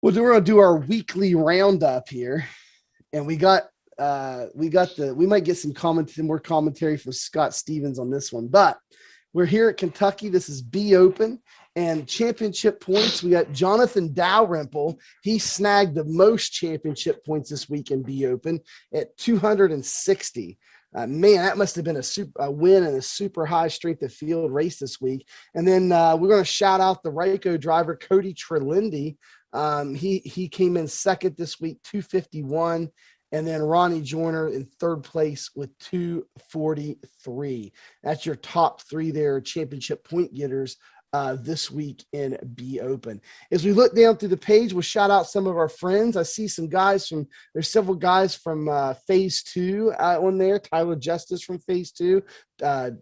Well, we're going to do our weekly roundup here, and we might get some more commentary from Scott Stevens on this one, but we're here at Kentucky. This is B Open and championship points. We got Jonathan Dalrymple. He snagged the most championship points this week in B Open at 260. Man, that must have been a win in a super high strength of field race this week. And then we're going to shout out the Ryko driver, Cody Trelindi. He came in second this week, 251. And then Ronnie Joyner in third place with 243. That's your top three there, championship point getters this week in B Open. As we look down through the page, we'll shout out some of our friends. I see some guys there's several guys from phase 2 on there. Tyler Justice from phase 2,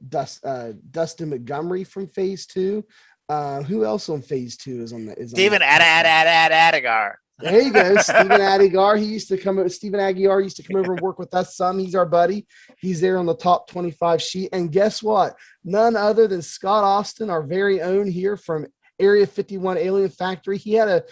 Dustin Montgomery from phase 2. Who else on phase 2 is on the Stephen Adigar. There you go. Stephen Aguiar. Stephen Aguiar used to come over and work with us some. He's our buddy. He's there on the top 25 sheet. And guess what? None other than Scott Austin, our very own here from Area 51 Alien Factory. He had a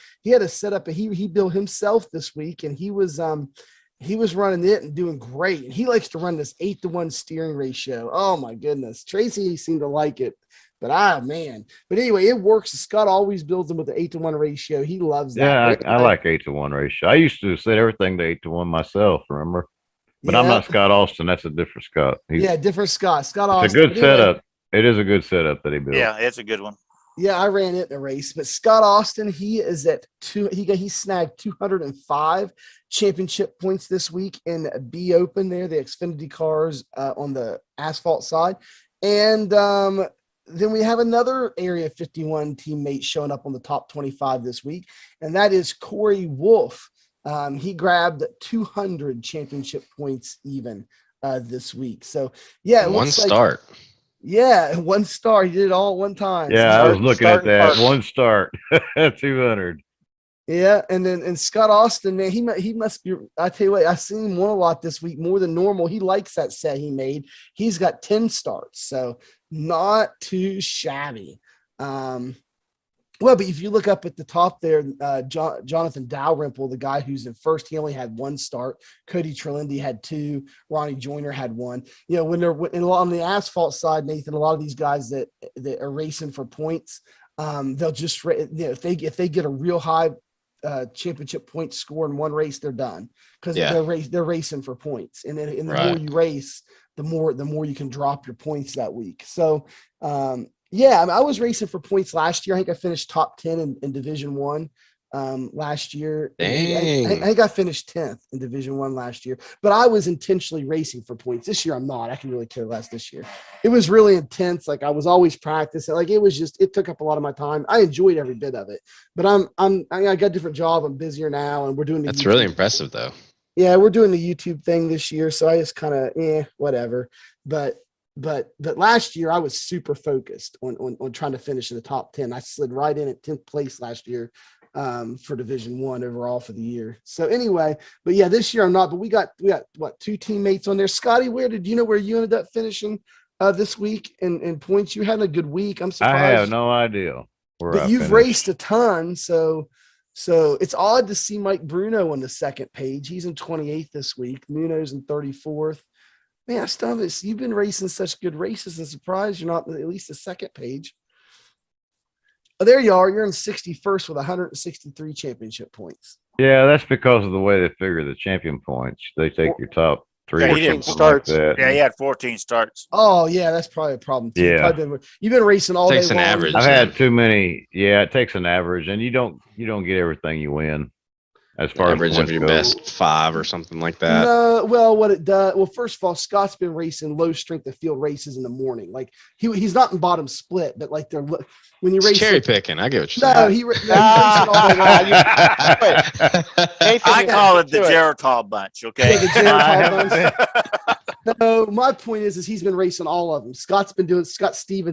setup he built himself this week, and he was running it and doing great. And he likes to run this 8-to-1 steering ratio. Oh my goodness. Tracy seemed to like it. But man. But anyway, it works. Scott always builds them with the 8-to-1 ratio. He loves that. Yeah, I like 8-to-1 ratio. I used to set everything to 8-to-1 myself, remember? But I'm not Scott Austin. That's a different Scott. Different Scott. Scott Austin. It's a good setup. It is a good setup that he built. Yeah, it's a good one. Yeah, I ran it in a race. But Scott Austin, he is at he snagged 205 championship points this week in B Open there, the Xfinity cars on the asphalt side. And then we have another Area 51 teammate showing up on the top 25 this week, and that is Corey Wolf. He grabbed 200 championship points even this week. So, yeah. One start. One star. He did it all at one time. Yeah, I was looking at that. One start, 200. Yeah, and Scott Austin, man, he must be. I tell you what, I've seen him win a lot this week, more than normal. He likes that set he made. He's got 10 starts, so not too shabby. Well, but if you look up at the top there, Jonathan Dalrymple, the guy who's in first, he only had 1 start. Cody Trelindi had 2. Ronnie Joyner had 1. You know, when they're on the asphalt side, Nathan, a lot of these guys that are racing for points, they'll just, if they get a real high championship point score in one race, they're done because they're racing for points, and then the more you race, the more you can drop your points that week. So I was racing for points last year. I think I finished top 10 in Division 1 last year. Dang. I think I finished 10th in Division 1 last year, but I was intentionally racing for points. This year I'm not. I can really care less this year. It was really intense. Like I was always practicing. Like it took up a lot of my time. I enjoyed every bit of it, but I got a different job. I'm busier now, and we're doing That's really impressive though. Yeah, we're doing the YouTube thing this year, so I just kind of whatever. But last year I was super focused on trying to finish in the top 10. I slid right in at 10th place last year for Division 1 overall for the year. So anyway, but yeah, this year I'm not. But we got what, 2 teammates on there. Scotty, where you ended up finishing this week in points? You had a good week. I'm surprised. I have no idea. But you've raced a ton, so it's odd to see Mike Bruno on the second page. He's in 28th this week. Nuno's in 34th. Man, I still haven't. You've been racing such good races. I'm surprised you're not at least the second page. Oh, there you are. You're in 61st with 163 championship points. Yeah, that's because of the way they figure the champion points. They take your top 3 Yeah, or he didn't something start. like that. Yeah, he had 14 starts. Oh, yeah, that's probably a problem too. Yeah. You've been racing all Takes day an long. average. I've had too many. Yeah, it takes an average, and you don't get everything you win. As far Average as of your points go. best 5 or something like that. No, well, what it does. Well, first of all, Scott's been racing low strength of field races in the morning. Like he's not in bottom split, but like when you race Cherry picking. I get what you're No, saying. he's racing all day long. I call it the Geritol bunch. Okay. Yeah, the Geritol bunch. No, my point is he's been racing all of them. Scott Stevens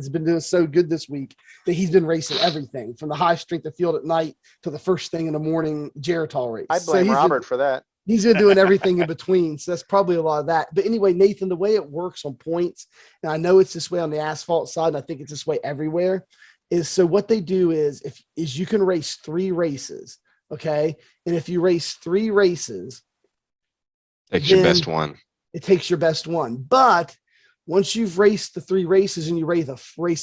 has been doing so good this week that he's been racing everything from the high strength of field at night to the first thing in the morning Geritol race. I blame Robert for that. He's been doing everything in between. So that's probably a lot of that. But anyway, Nathan, the way it works on points, and I know it's this way on the asphalt side, and I think it's this way everywhere, is so what they do is you can race 3 races Okay. And if you race 3 races, Takes your then best one. it takes your best one. But once you've raced the 3 races and you race a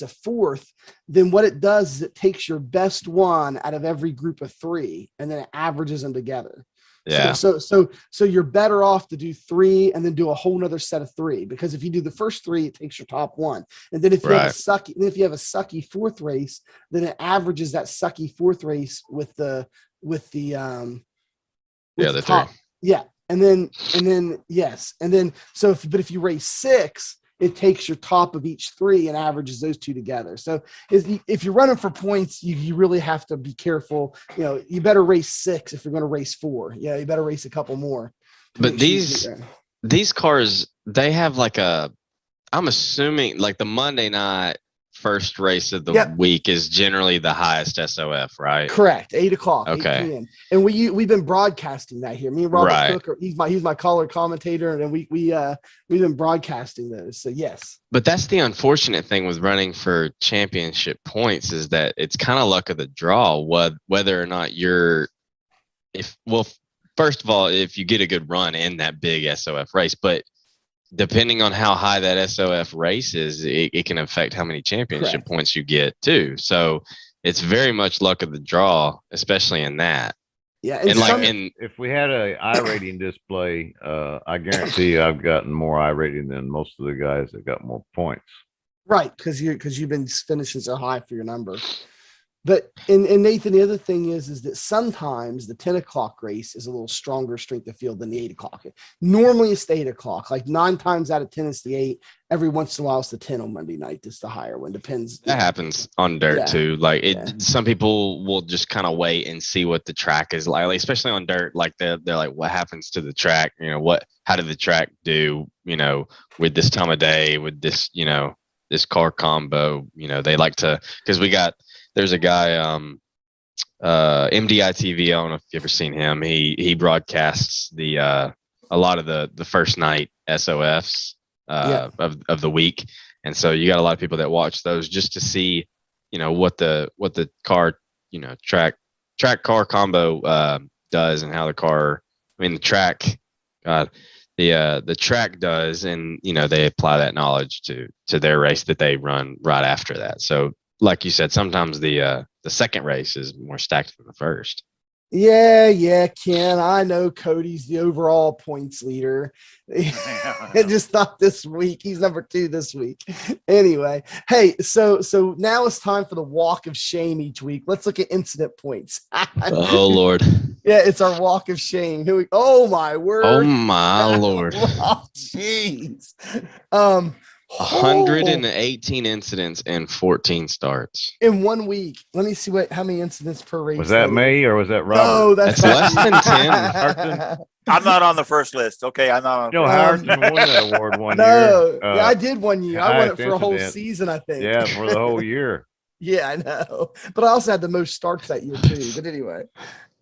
4th, then what it does is it takes your best one out of every group of 3 and then it averages them together. Yeah. So you're better off to do 3 and then do a whole nother set of 3, because if you do the first 3, it takes your top one. And then if you have a sucky 4th race, then it averages that sucky 4th race with the other top. 3. Yeah. And then yes. And then, if you race 6, it takes your top of each 3 and averages those 2 together. So if you're running for points, you really have to be careful. You better race 6 if you're going to race 4. You better race a couple more. But these cars, they have I'm assuming like the Monday night first race of the week is generally the highest SOF, right? Correct. 8 o'clock, okay. 8 p.m. And we've been broadcasting that here. Me and Robert Cook, he's my color commentator, and we've been broadcasting those. So yes. But that's the unfortunate thing with running for championship points, is that it's kind of luck of the draw whether or not first of all, if you get a good run in that big SOF race, but depending on how high that SOF race is, it can affect how many championship points you get too. So it's very much luck of the draw, especially in that. Yeah. And if we had a iRating display, I guarantee you I've gotten more iRating than most of the guys that got more points. Right. Because you've been finishing so high for your number. But and Nathan, the other thing is that sometimes the 10 o'clock race is a little stronger strength of field than the 8 o'clock. Normally it's the 8 o'clock. Like 9 times out of 10 it's the 8. Every once in a while it's the 10 on Monday night. It's the higher one. Depends. That happens on dirt too. Like some people will just kind of wait and see what the track is like, especially on dirt. Like they're like, what happens to the track? How did the track do? With this time of day, with this, this car combo. They like to, because there's a guy, MDI-TV. I don't know if you've ever seen him. He broadcasts a lot of the first night SOFs of the week, and so you got a lot of people that watch those just to see, what the car, track car combo does, and how the car, the track, the track does, and they apply that knowledge to their race that they run right after that. So, like you said, sometimes the second race is more stacked than the first. Yeah, Ken. I know Cody's the overall points leader. I just thought this week he's number 2 this week. Anyway, hey, so now it's time for the walk of shame each week. Let's look at incident points. Oh Lord. Yeah, it's our walk of shame. Oh my word. Oh my Lord. Oh jeez. 118 incidents and 14 starts in 1 week. Let me see how many incidents per race. Was that me or was that Robert? No, that's less than 10. I'm not on the first list. Okay, I'm not on. Harrison won that award one year. No, I did 1 year. I won it for a whole incident. season, I think. Yeah, for the whole year. Yeah, I know. But I also had the most starts that year too. But anyway,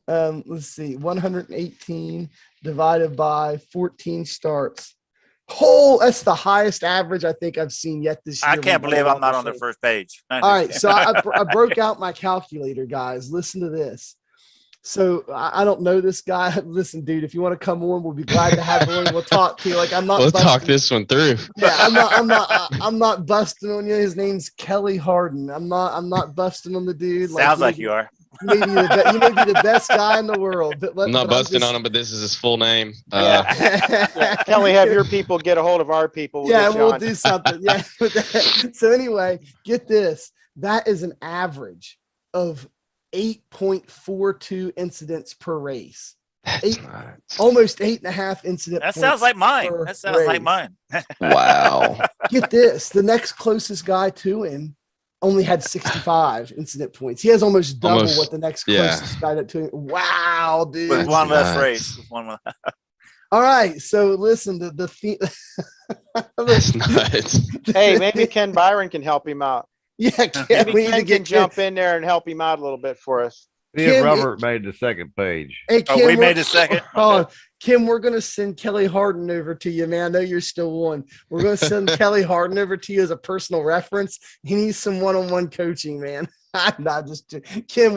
let's see. 118 divided by 14 starts. That's the highest average I think I've seen yet this year. I can't believe I'm not on the first page. All right, so I broke out my calculator, guys. Listen to this. So I don't know this guy. Listen, dude, if you want to come on, we'll be glad to have you on. We'll talk to you. Like I'm not. We'll talk this one through. Yeah, I'm not busting on you. His name's Kelly Harden. I'm not busting on the dude. Sounds like you are. You may be the best guy in the world. But I'm not busting on him, but this is his full name. Kelly, have your people get a hold of our people. We'll do something. Yeah. So anyway, get this. That is an average of 8.42 incidents per race. Almost 8.5 incidents. That sounds like mine. Wow. Get this. The next closest guy to him only had 65 incident points. He has almost double what the next closest guy to him. Wow, dude. With one less race. All right. So listen to the theme. That's nuts. Hey, maybe Ken Byron can help him out. Yeah, maybe Ken can jump in there and help him out a little bit for us. See if Robert made the second page. Hey, Kim, we made the second. Kim, we're going to send Kelly Harden over to you, man. I know you're still on. We're going to send Kelly Harden over to you as a personal reference. He needs some one-on-one coaching, man. Not just Kim.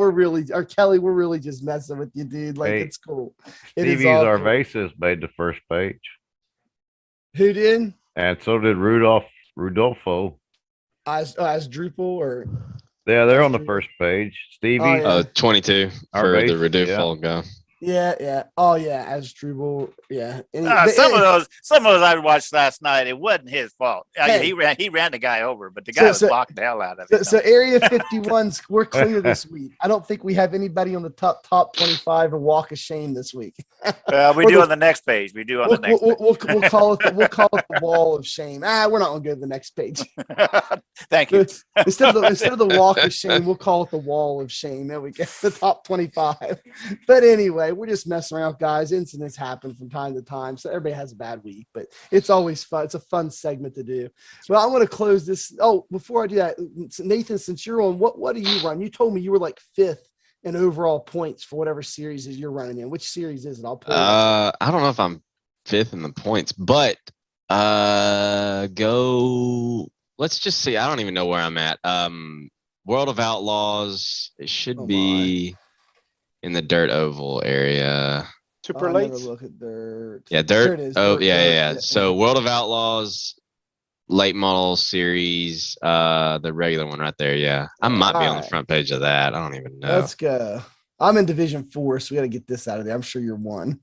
Kelly. We're really just messing with you, dude. Like Hey, it's cool. It is Stevie's all cool. Arvasis made the first page, Who did? and so did Rudolfo. As Drupal or Yeah, they're as on the Drupal? first page. Stevie, Oh, yeah. 22 for the Arvasis, yeah. Reduce go. Yeah. Oh yeah, as Drupal. Yeah. Some of those I watched last night. It wasn't his fault. Hey. He ran the guy over, but the guy was blocking the hell out of it. So Area 51's we're clear this week. I don't think we have anybody on the top 25 or walk of shame this week. We do on the next page. We do on the next. We'll call it the wall of shame. We're not gonna go to the next page. Thank you. Instead of the walk of shame, we'll call it the wall of shame. There we go. The top 25. But anyway, we're just messing around, guys. Incidents happen from time to time, so everybody has a bad week, but it's always fun. It's a fun segment to do. Well, I'm going to close this. Oh, before I do that, Nathan, since you're on, what do you run? You told me you were like 5th in overall points for whatever series is you're running in. Which series is it? I'll pull it up. I don't know if I'm 5th in the points, but let's just see. I don't even know where I'm at. World of Outlaws, it should be in the dirt oval area. Super I'll late. never look at dirt. Yeah, dirt. There it is. Oh, Dirt, yeah. dirt. So World of Outlaws, late model series, the regular one right there. Yeah, I might be on the Alright. front page of that. I don't even know. Let's go. I'm in Division 4, so we got to get this out of there. I'm sure you're 1.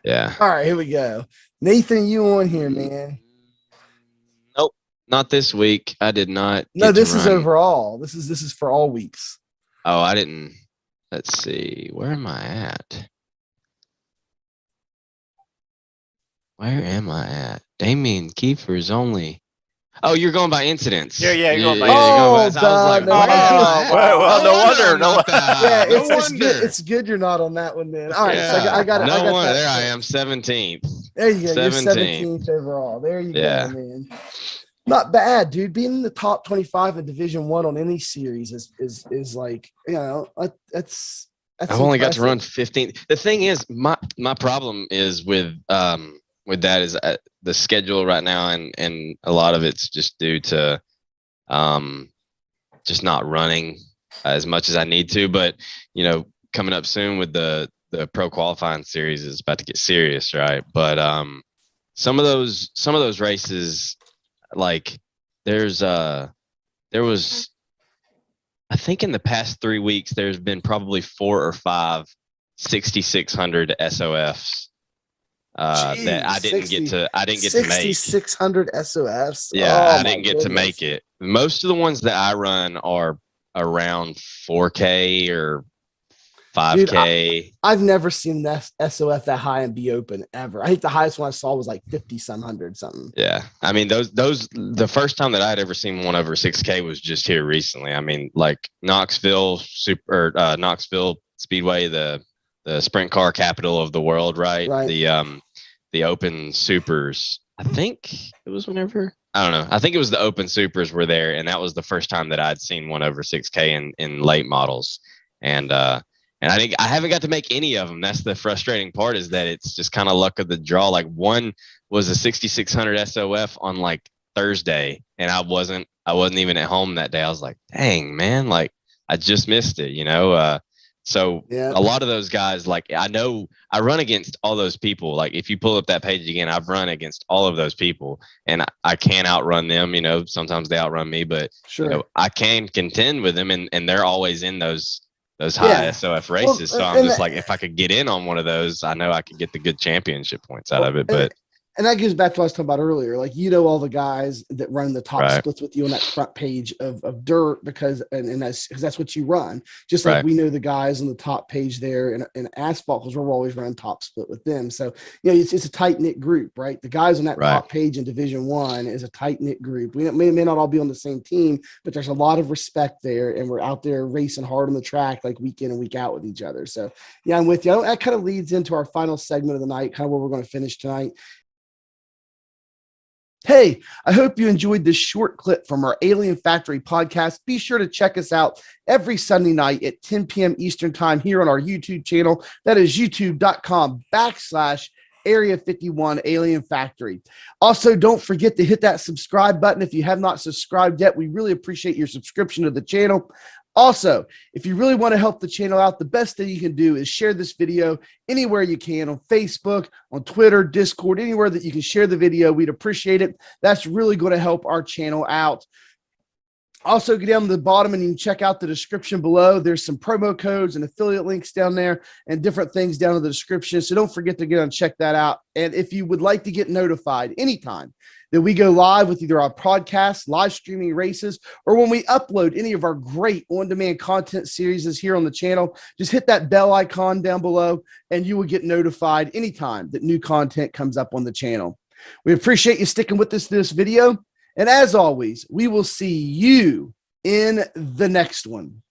Yeah. All right, here we go. Nathan, you on here, man? Nope, not this week. I did not. No, get to this is run. overall. This is for all weeks. Oh, I didn't. Let's see. Where am I at? Where am I at? Damien Kiefer's only. Oh, you're going by incidents. Yeah, you're going by Oh, incidents. I was like, duh, where no. am I at? Well, no wonder. I'm not that. Yeah, No it's good. wonder. It's good you're not on that one then. All right, so Yeah. I got it. No I got wonder. that. There I am, 17th. There you go. You're 17th. 17th overall. There you Yeah. go, man. Not bad, dude. Being in the top 25 in Division 1 on any series is like, that's I've only got to run impressive. 15. The thing is, my problem is with that is the schedule right now, and a lot of it's just due to just not running as much as I need to. But coming up soon with the pro qualifying series is about to get serious, right? But some of those races, like there was. I think in the past 3 weeks, there's been probably 4 or 5 6,600 SOFs that I didn't get to make. 6,600 SOFs. Yeah, Oh, I my didn't get to goodness. make it. Most of the ones that I run are around 4K or 5K. I've never seen that SOF that high and be open ever. I think the highest one I saw was like 50 some hundred something. Yeah, I mean those the first time that I'd ever seen one over 6K was just here recently. I mean, like Knoxville Speedway, the sprint car capital of the world, right? Right. The open supers. I think it was whenever. I don't know. I think it was the open supers were there, and that was the first time that I'd seen one over 6K in late models, and I think I haven't got to make any of them. That's the frustrating part, is that it's just kind of luck of the draw. Like one was a 6,600 SOF on like Thursday, and I wasn't even at home that day. I was like, dang, man, like I just missed it, So Yeah. a lot of those guys, like I know I run against all those people. Like if you pull up that page again, I've run against all of those people, and I can outrun them. Sometimes they outrun me, but Sure. I can contend with them, and they're always in those high SOF races. So I'm just like, if I could get in on one of those, I know I could get the good championship points out of it. But and that goes back to what I was talking about earlier. Like, all the guys that run the top splits with you on that front page of dirt because that's what you run. Just like we know the guys on the top page there in asphalt, because we're always running top split with them. So, it's a tight knit group, right? The guys on that top page in Division 1 is a tight knit group. We may not all be on the same team, but there's a lot of respect there, and we're out there racing hard on the track, like week in and week out with each other. So yeah, I'm with you. That kind of leads into our final segment of the night, kind of where we're going to finish tonight. Hey, I hope you enjoyed this short clip from our Alien Factory podcast. Be sure to check us out every Sunday night at 10 p.m. Eastern time here on our YouTube channel. That is youtube.com/Area 51 Alien Factory. Also, don't forget to hit that subscribe button if you have not subscribed yet. We really appreciate your subscription to the channel. Also, if you really want to help the channel out, the best thing you can do is share this video anywhere you can, on Facebook, on Twitter, Discord, anywhere that you can share the video. We'd appreciate it. That's really going to help our channel out. Also, get down to the bottom and you can check out the description below. There's some promo codes and affiliate links down there and different things down in the description. So don't forget to get on and check that out. And if you would like to get notified anytime that we go live with either our podcast, live streaming races, or when we upload any of our great on-demand content series here on the channel, just hit that bell icon down below and you will get notified anytime that new content comes up on the channel. We appreciate you sticking with us this video. And as always, we will see you in the next one.